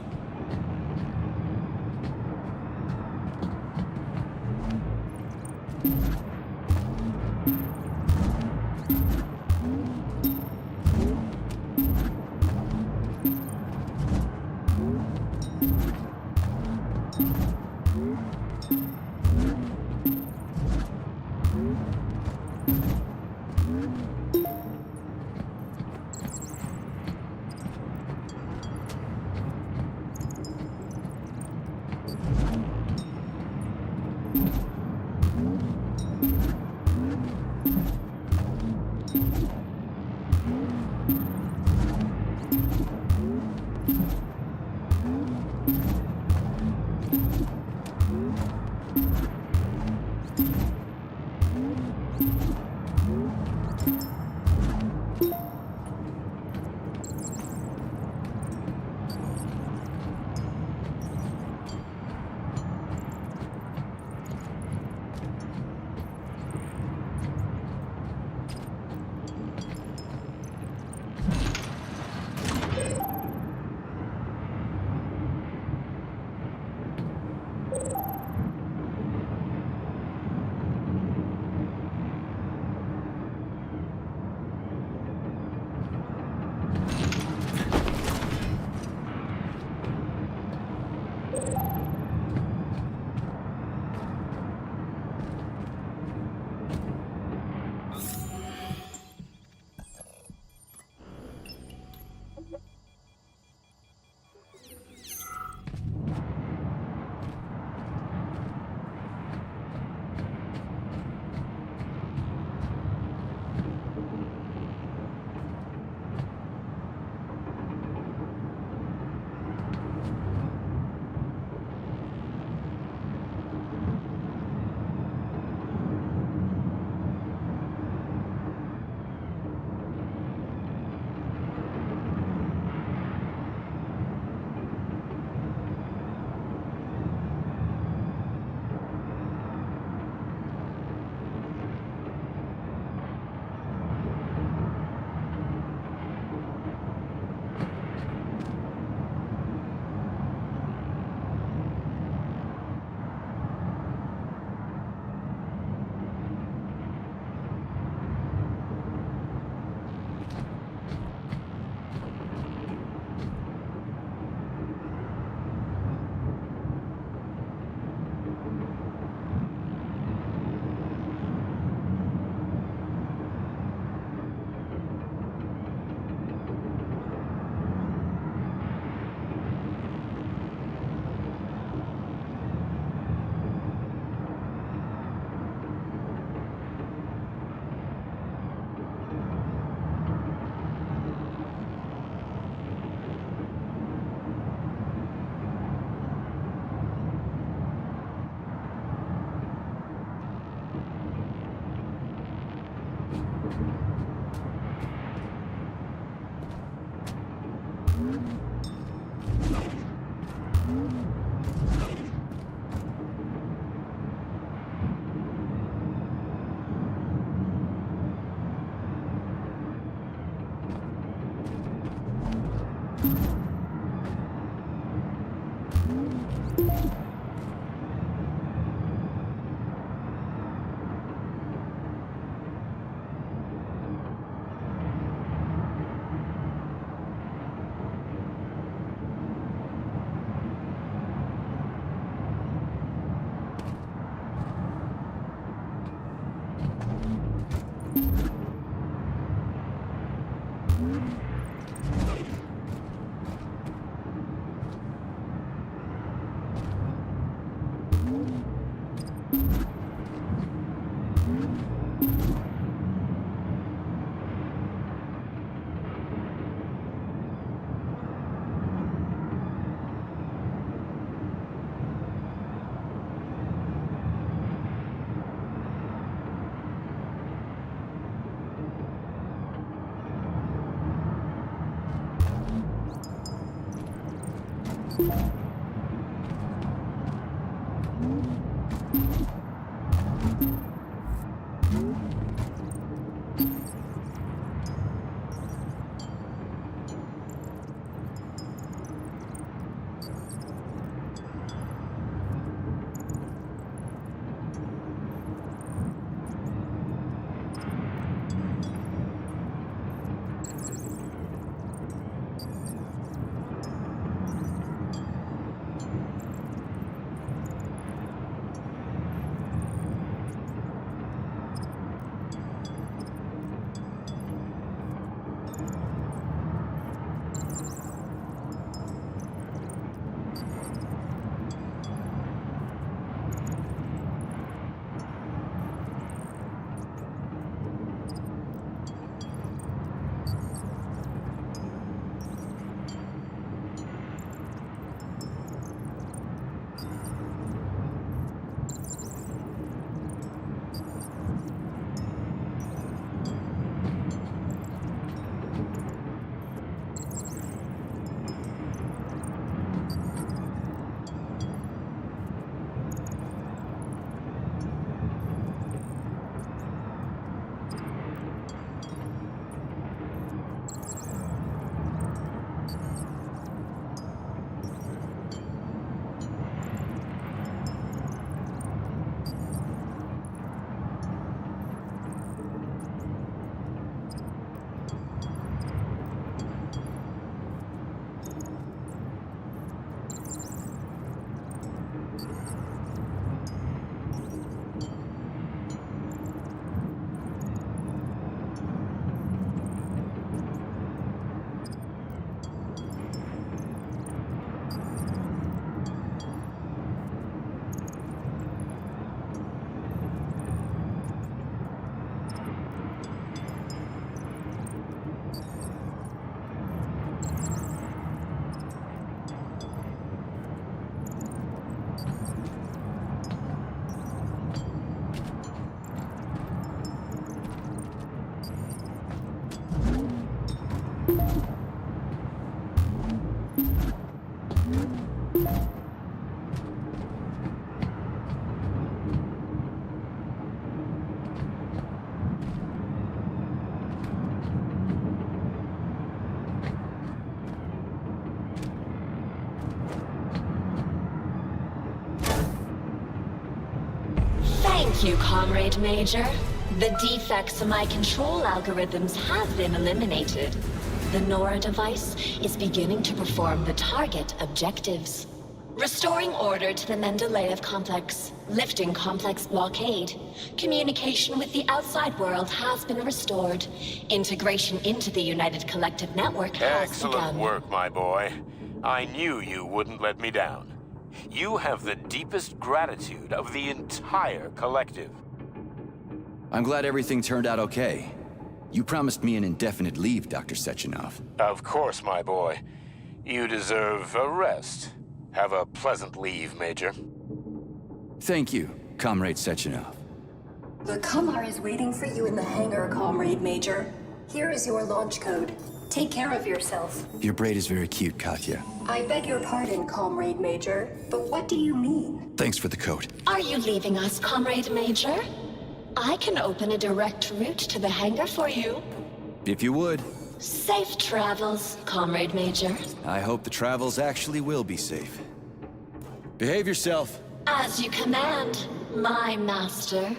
Thank you, Comrade Major. The defects in my control algorithms have been eliminated. The Nora device is beginning to perform the target objectives. Restoring order to the Mendeleev complex, lifting complex blockade. Communication with the outside world has been restored. Integration into the United Collective Network has begun. Excellent work, my boy. I knew you wouldn't let me down. You have the deepest gratitude of the entire collective. I'm glad everything turned out okay. You promised me an indefinite leave, Dr. Sechenov. Of course, my boy. You deserve a rest. Have a pleasant leave, Major. Thank you, Comrade Sechenov. The Kamar is waiting for you in the hangar, Comrade Major. Here is your launch code. Take care of yourself. Your braid is very cute, Katya. I beg your pardon, Comrade Major, but what do you mean? Thanks for the code. Are you leaving us, Comrade Major? I can open a direct route to the hangar for you. If you would. Safe travels, Comrade Major. I hope the travels actually will be safe. Behave yourself. As you command, my master.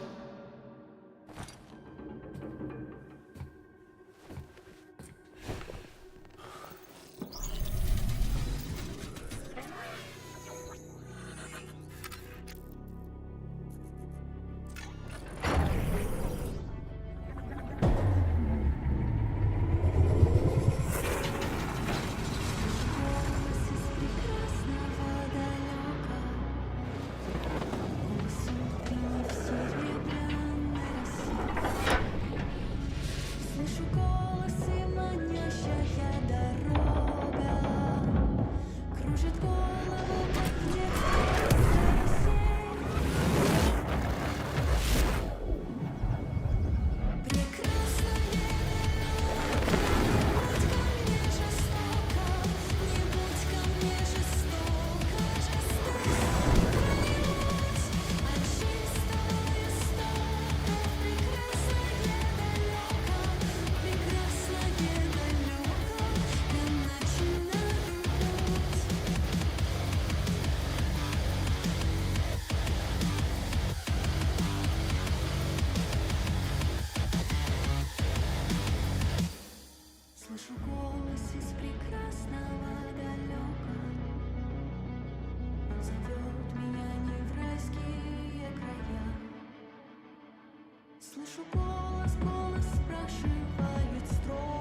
голос из прекрасного далека. Он зовет меня не в райские края. Слышу голос, голос спрашивает строго.